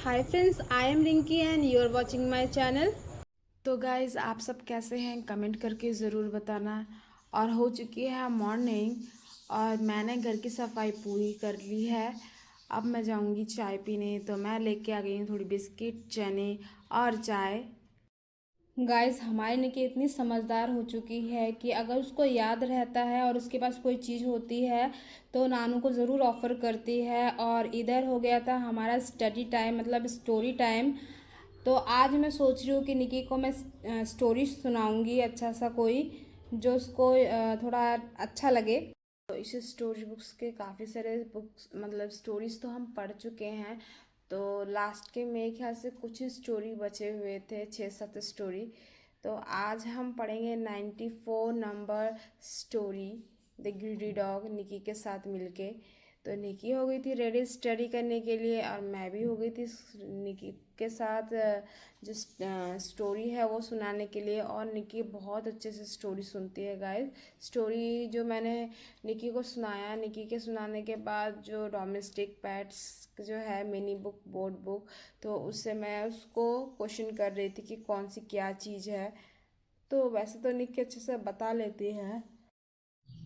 Hi friends, I am Rinky and you are watching my channel. तो guys आप सब कैसे हैं कमेंट करके ज़रूर बताना। और हो चुकी है मॉर्निंग और मैंने घर की सफाई पूरी कर ली है। अब मैं जाऊंगी चाय पीने, तो मैं लेके आ गई हूँ थोड़ी बिस्किट, चने और चाय। गाइस, हमारी निकी इतनी समझदार हो चुकी है कि अगर उसको याद रहता है और उसके पास कोई चीज़ होती है तो नानू को ज़रूर ऑफ़र करती है। और इधर हो गया था हमारा स्टडी टाइम, मतलब स्टोरी टाइम। तो आज मैं सोच रही हूँ कि निकी को मैं स्टोरी सुनाऊंगी, अच्छा सा कोई जो उसको थोड़ा अच्छा लगे। तो इस स्टोरी बुक्स के काफ़ी सारे बुक्स मतलब स्टोरीज तो हम पढ़ चुके हैं। तो लास्ट के मेरे ख्याल से कुछ ही स्टोरी बचे हुए थे, 6-7 स्टोरी। तो आज हम पढ़ेंगे 94 number story, the greedy dog, Nikki के साथ मिलके। तो निकी हो गई थी रेडी स्टडी करने के लिए और मैं भी हो गई थी निकी के साथ जो स्टोरी है वो सुनाने के लिए। और निकी बहुत अच्छे से स्टोरी सुनती है गाइस। स्टोरी जो मैंने निकी को सुनाया, निकी के सुनाने के बाद जो डोमेस्टिक पेट्स जो है मिनी बुक, बोर्ड बुक, तो उससे मैं उसको क्वेश्चन कर रही थी कि कौन सी क्या चीज़ है। तो वैसे तो निकी अच्छे से बता लेती है।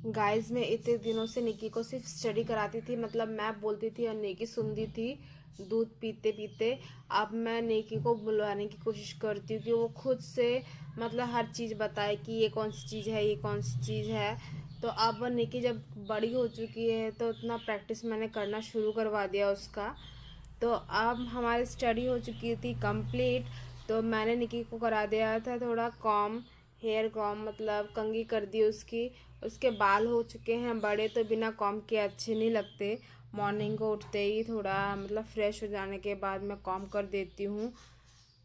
गाइस मैं इतने दिनों से निकी को सिर्फ स्टडी कराती थी, मतलब मैं बोलती थी और निकी सुनती थी दूध पीते पीते। अब मैं निकी को बुलवाने की कोशिश करती हूँ कि वो खुद से मतलब हर चीज़ बताए कि ये कौन सी चीज़ है, ये कौन सी चीज़ है। तो अब निकी जब बड़ी हो चुकी है तो उतना प्रैक्टिस मैंने करना शुरू करवा दिया उसका। तो अब हमारी स्टडी हो चुकी थी कंप्लीट। तो मैंने निकी को करा दिया था थोड़ा कॉम, हेयर कॉम, मतलब कंघी कर दी उसकी। उसके बाल हो चुके हैं बड़े, तो बिना कॉम के अच्छे नहीं लगते। मॉर्निंग को उठते ही थोड़ा मतलब फ्रेश हो जाने के बाद मैं कॉम कर देती हूँ।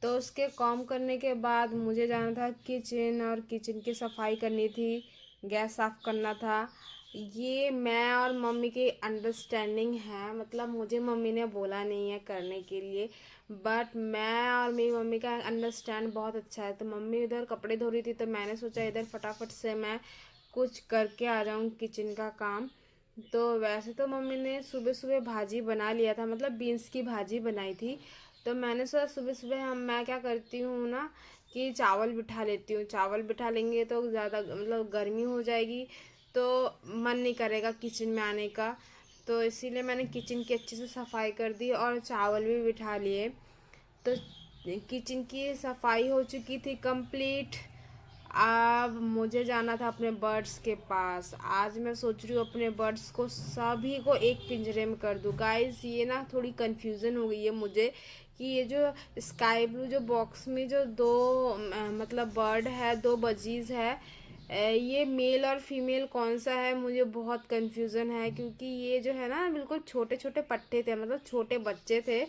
तो उसके कॉम करने के बाद मुझे जाना था किचन, और किचन की सफाई करनी थी, गैस साफ़ करना था। ये मैं और मम्मी की अंडरस्टैंडिंग है, मतलब मुझे मम्मी ने बोला नहीं है करने के लिए, बट मैं और मेरी मम्मी का अंडरस्टैंड बहुत अच्छा है। तो मम्मी इधर कपड़े धो रही थी तो मैंने सोचा इधर फटाफट से मैं कुछ करके आ जाऊँ किचन का काम। तो वैसे तो मम्मी ने सुबह सुबह भाजी बना लिया था, मतलब बीन्स की भाजी बनाई थी। तो मैंने सोचा सुबह सुबह मैं क्या करती हूँ ना कि चावल बिठा लेती हूँ। चावल बिठा लेंगे तो ज़्यादा मतलब गर्मी हो जाएगी, तो मन नहीं करेगा किचन में आने का। तो इसीलिए मैंने किचन की अच्छे से सफाई कर दी और चावल भी बिठा लिए। तो किचन की सफाई हो चुकी थी कंप्लीट। अब मुझे जाना था अपने बर्ड्स के पास। आज मैं सोच रही हूँ अपने बर्ड्स को सभी को एक पिंजरे में कर दूँ। गाइस ये ना थोड़ी कंफ्यूजन हो गई है मुझे कि ये जो स्काई ब्लू जो बॉक्स में जो दो मतलब बर्ड है, दो बजीज है, ये मेल और फीमेल कौन सा है, मुझे बहुत कंफ्यूजन है। क्योंकि ये जो है ना बिल्कुल छोटे छोटे पट्टे थे, मतलब छोटे बच्चे थे।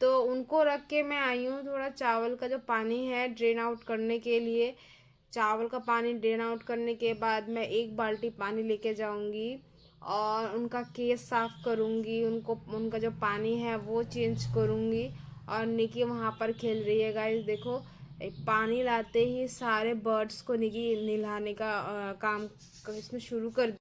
तो उनको रख के मैं आई हूँ थोड़ा चावल का जो पानी है ड्रेन आउट करने के लिए। चावल का पानी ड्रेन आउट करने के बाद मैं एक बाल्टी पानी लेके जाऊंगी और उनका केस साफ करूंगी, उनको उनका जो पानी है वो चेंज करूंगी। और निकी वहाँ पर खेल रही है गाइस, देखो पानी लाते ही सारे बर्ड्स को निकी नहलाने का काम इसमें शुरू कर।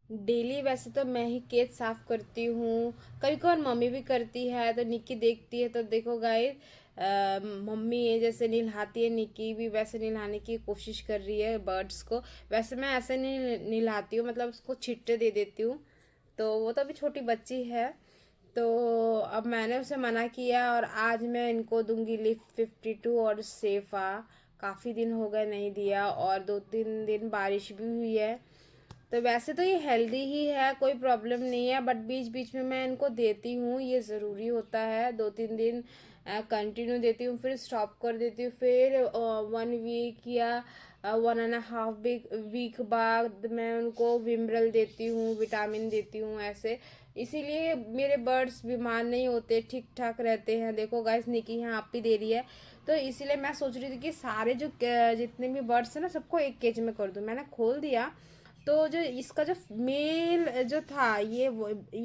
डेली वैसे तो मैं ही केस साफ करती हूँ, कभी कभार मम्मी भी करती है। तो निक्की देखती है तो देखो गाइस, मम्मी ये जैसे नहलाती है निक्की भी वैसे नहलाने की कोशिश कर रही है बर्ड्स को। वैसे मैं ऐसे नहीं नहलाती हूँ, मतलब उसको छिट्टे दे देती हूँ। तो वो तो अभी छोटी बच्ची है। तो अब मैंने उसे मना किया और आज मैं इनको दूंगी लिफ्ट 52 और सेफा। काफ़ी दिन हो गए नहीं दिया और 2-3 दिन बारिश भी हुई है। तो वैसे तो ये हेल्दी ही है, कोई प्रॉब्लम नहीं है, बट बीच बीच में मैं इनको देती हूँ, ये ज़रूरी होता है। 2-3 दिन कंटिन्यू देती हूँ, फिर स्टॉप कर देती हूँ, फिर 1 वीक या 1.5 वीक बाद मैं उनको विमरल देती हूँ, विटामिन देती हूँ ऐसे। इसीलिए मेरे बर्ड्स बीमार नहीं होते, ठीक ठाक रहते हैं। देखो गाइस निकी यहाँ आप भी दे रही है। तो इसीलिए मैं सोच रही थी कि सारे जो जितने भी बर्ड्स हैं ना सबको एक केज में कर दूँ। मैंने खोल दिया तो जो इसका जो मेल जो था, ये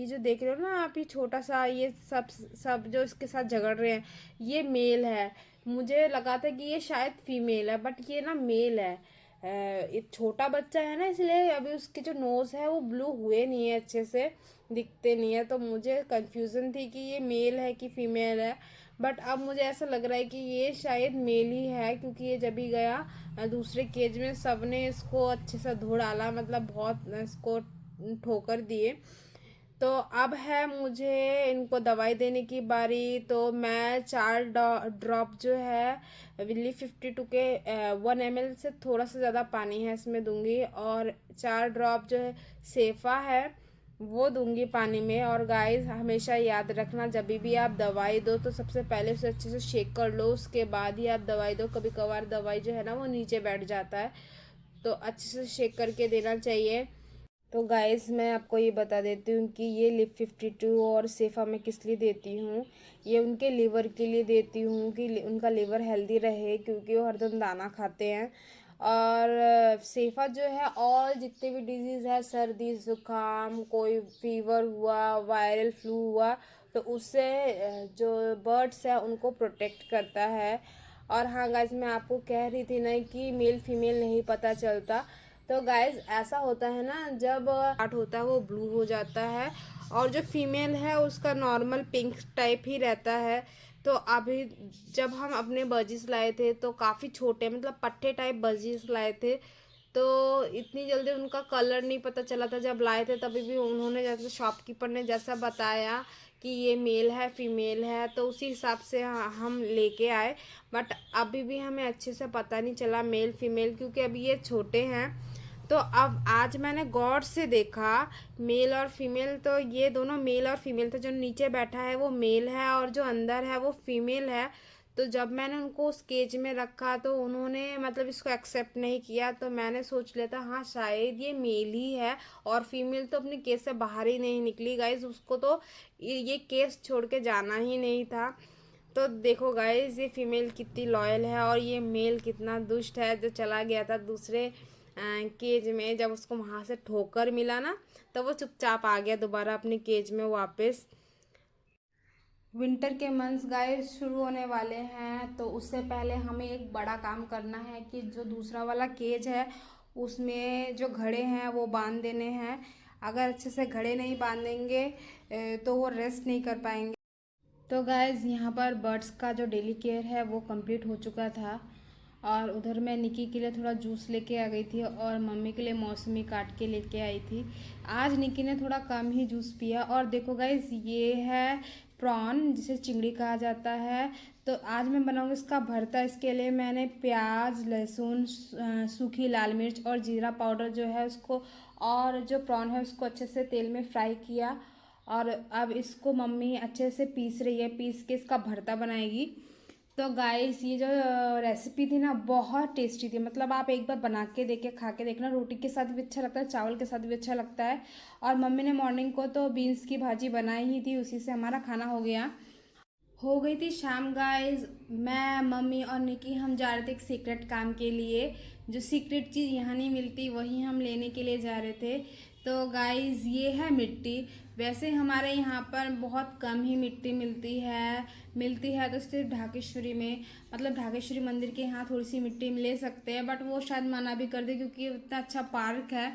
जो देख रहे हो ना आप, ये छोटा सा, ये सब सब जो इसके साथ झगड़ रहे हैं ये मेल है। मुझे लगा था कि ये शायद फीमेल है, बट ये ना मेल है। एक छोटा बच्चा है ना, इसलिए अभी उसके जो नोज़ है वो ब्लू हुए नहीं है, अच्छे से दिखते नहीं है, तो मुझे कंफ्यूजन थी कि ये मेल है कि फीमेल है। बट अब मुझे ऐसा लग रहा है कि ये शायद मेल ही है, क्योंकि ये जब भी गया दूसरे केज में सबने इसको अच्छे से धो डाला, मतलब बहुत इसको ठोकर दिए। तो अब है मुझे इनको दवाई देने की बारी। तो मैं 4 ड्रॉप जो है विली 52 के 1 ml से थोड़ा सा ज़्यादा पानी है इसमें दूंगी, और 4 ड्रॉप जो है सेफा है वो दूंगी पानी में। और गाइस हमेशा याद रखना, जब भी आप दवाई दो तो सबसे पहले उसे अच्छे से शेक कर लो, उसके बाद ही आप दवाई दो। कभी कभार दवाई जो है ना वो नीचे बैठ जाता है, तो अच्छे से शेक करके देना चाहिए। तो गाइस मैं आपको ये बता देती हूँ कि ये लिप 52 और सेफ़ा मैं किस लिए देती हूँ। ये उनके लीवर के लिए देती हूँ कि उनका लीवर हेल्दी रहे, क्योंकि वो हरदम दाना खाते हैं। और सेफ़ा जो है और जितने भी डिजीज़ है, सर्दी ज़ुकाम, कोई फीवर हुआ, वायरल फ्लू हुआ, तो उससे जो बर्ड्स है उनको प्रोटेक्ट करता है। और हाँ गाइस, मैं आपको कह रही थी ना कि मेल फीमेल नहीं पता चलता। तो गाइज ऐसा होता है ना, जब स्टार्ट होता है वो ब्लू हो जाता है, और जो फीमेल है उसका नॉर्मल पिंक टाइप ही रहता है। तो अभी जब हम अपने बजीज लाए थे तो काफ़ी छोटे, मतलब पट्टे टाइप बजीज लाए थे, तो इतनी जल्दी उनका कलर नहीं पता चला था। जब लाए थे तभी भी उन्होंने, जैसे शॉपकीपर ने जैसा बताया कि ये मेल है फीमेल है, तो उसी हिसाब से हम लेके आए। बट अभी भी हमें अच्छे से पता नहीं चला मेल फीमेल, क्योंकि अभी ये छोटे हैं। तो अब आज मैंने गौर से देखा मेल और फीमेल, तो ये दोनों मेल और फीमेल थे। जो नीचे बैठा है वो मेल है और जो अंदर है वो फीमेल है। तो जब मैंने उनको उस केज में रखा तो उन्होंने मतलब इसको एक्सेप्ट नहीं किया, तो मैंने सोच लिया था हाँ शायद ये मेल ही है, और फीमेल तो अपने केस से बाहर ही नहीं निकली। गाइज उसको तो ये केस छोड़ के जाना ही नहीं था। तो देखो गाइज ये फीमेल कितनी लॉयल है, और ये मेल कितना दुष्ट है, जो चला गया था दूसरे केज में। जब उसको वहाँ से ठोकर मिला ना, तो वो चुपचाप आ गया दोबारा अपने केज में वापस। विंटर के मंथ्स गाइस शुरू होने वाले हैं, तो उससे पहले हमें एक बड़ा काम करना है कि जो दूसरा वाला केज है उसमें जो घड़े हैं वो बांध देने हैं। अगर अच्छे से घड़े नहीं बांधेंगे तो वो रेस्ट नहीं कर पाएंगे। तो गाइज यहाँ पर बर्ड्स का जो डेली केयर है वो कंप्लीट हो चुका था, और उधर मैं निकी के लिए थोड़ा जूस लेके आ गई थी और मम्मी के लिए मौसमी काट के लेके आई थी। आज निकी ने थोड़ा कम ही जूस पिया। और देखो गाइज ये है प्रॉन, जिसे चिंगड़ी कहा जाता है। तो आज मैं बनाऊंगी इसका भरता। इसके लिए मैंने प्याज, लहसुन, सूखी लाल मिर्च और जीरा पाउडर जो है उसको, और जो प्रॉन है उसको अच्छे से तेल में फ्राई किया। और अब इसको मम्मी अच्छे से पीस रही है, पीस के इसका भरता बनाएगी। तो गाइस ये जो रेसिपी थी ना बहुत टेस्टी थी, मतलब आप एक बार बना के देख के खा के देखना, रोटी के साथ भी अच्छा लगता है, चावल के साथ भी अच्छा लगता है। और मम्मी ने मॉर्निंग को तो बीन्स की भाजी बनाई ही थी, उसी से हमारा खाना हो गई थी शाम। गाइस मैं, मम्मी और निकी हम जा रहे थे एक सीक्रेट काम के लिए। जो सीक्रेट चीज़ यहाँ नहीं मिलती वही हम लेने के लिए जा रहे थे। तो गाइस ये है मिट्टी। वैसे हमारे यहाँ पर बहुत कम ही मिट्टी मिलती है तो सिर्फ ढाकेश्वरी में, मतलब ढाकेश्वरी मंदिर के यहाँ थोड़ी सी मिट्टी ले सकते हैं, बट वो शायद मना भी कर दे क्योंकि इतना अच्छा पार्क है।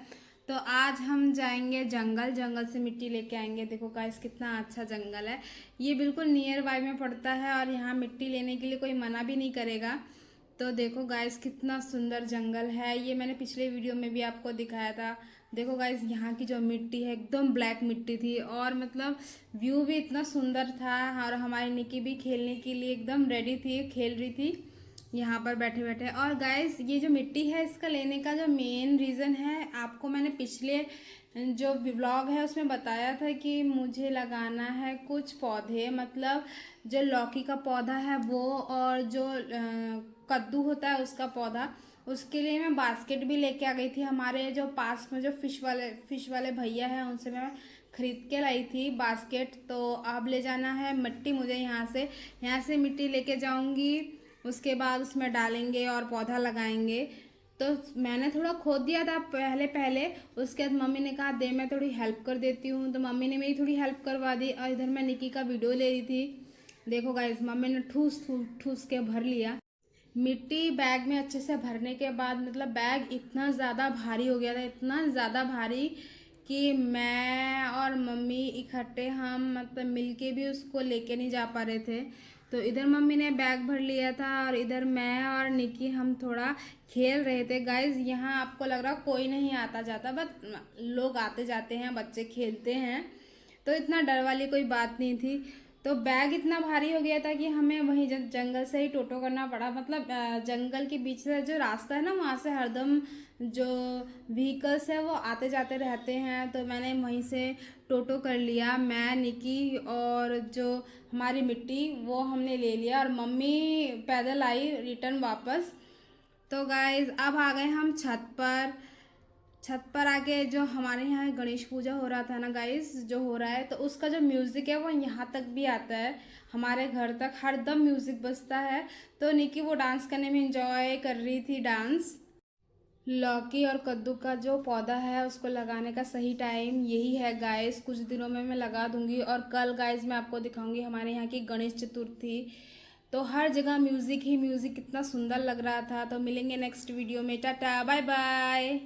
तो आज हम जाएंगे जंगल से मिट्टी लेके आएंगे। देखो गाइस कितना अच्छा जंगल है, ये बिल्कुल नियर बाय में पड़ता है, और यहाँ मिट्टी लेने के लिए कोई मना भी नहीं करेगा। तो देखो गाइस कितना सुंदर जंगल है, ये मैंने पिछले वीडियो में भी आपको दिखाया था। देखो गाइस यहाँ की जो मिट्टी है एकदम ब्लैक मिट्टी थी, और मतलब व्यू भी इतना सुंदर था। और हमारी निकी भी खेलने के लिए एकदम रेडी थी, खेल रही थी यहाँ पर बैठे बैठे। और गाइस ये जो मिट्टी है इसका लेने का जो मेन रीज़न है, आपको मैंने पिछले जो व्लॉग है उसमें बताया था कि मुझे लगाना है कुछ पौधे, मतलब जो लौकी का पौधा है वो, और जो कद्दू होता है उसका पौधा। उसके लिए मैं बास्केट भी लेके आ गई थी, हमारे जो पास में जो फिश वाले भैया हैं उनसे मैं खरीद के लाई थी बास्केट। तो अब ले जाना है मिट्टी मुझे, यहाँ से मिट्टी लेके जाऊंगी, उसके बाद उसमें डालेंगे और पौधा लगाएंगे। तो मैंने थोड़ा खोद दिया था पहले पहले, उसके बाद मम्मी ने कहा दे मैं थोड़ी हेल्प कर देती हूँ, तो मम्मी ने मेरी थोड़ी हेल्प करवा दी। और इधर मैं निकी का वीडियो ले रही थी। देखो गाइस मम्मी ने ठूस ठूस के भर लिया। मिट्टी बैग में अच्छे से भरने के बाद मतलब बैग इतना ज़्यादा भारी हो गया था, इतना ज़्यादा भारी कि मैं और मम्मी इकट्ठे हम मतलब मिलके भी उसको लेके नहीं जा पा रहे थे। तो इधर मम्मी ने बैग भर लिया था और इधर मैं और निकी हम थोड़ा खेल रहे थे। गाइज यहाँ आपको लग रहा कोई नहीं आता जाता, बट लोग आते जाते हैं, बच्चे खेलते हैं, तो इतना डर वाली कोई बात नहीं थी। तो बैग इतना भारी हो गया था कि हमें वहीं जंगल से ही टोटो करना पड़ा। मतलब जंगल के बीच से जो रास्ता है ना, वहाँ से हरदम जो व्हीकल्स है वो आते जाते रहते हैं, तो मैंने वहीं से टोटो कर लिया। मैं, निकी और जो हमारी मिट्टी वो हमने ले लिया और मम्मी पैदल आई रिटर्न वापस। तो गाइज अब आ गए हम छत पर। छत पर आके जो हमारे यहाँ गणेश पूजा हो रहा था ना गाइस, जो हो रहा है, तो उसका जो म्यूज़िक है वो यहाँ तक भी आता है, हमारे घर तक हर दम म्यूज़िक बजता है। तो निकी वो डांस करने में इंजॉय कर रही थी डांस। लौकी और कद्दू का जो पौधा है उसको लगाने का सही टाइम यही है गाइस, कुछ दिनों में मैं लगा दूंगी। और कल गाइस मैं आपको दिखाऊंगी हमारे यहाँ की गणेश चतुर्थी। तो हर जगह म्यूज़िक ही म्यूज़िक, कितना सुंदर लग रहा था। तो मिलेंगे नेक्स्ट वीडियो में, टाटा बाय बाय।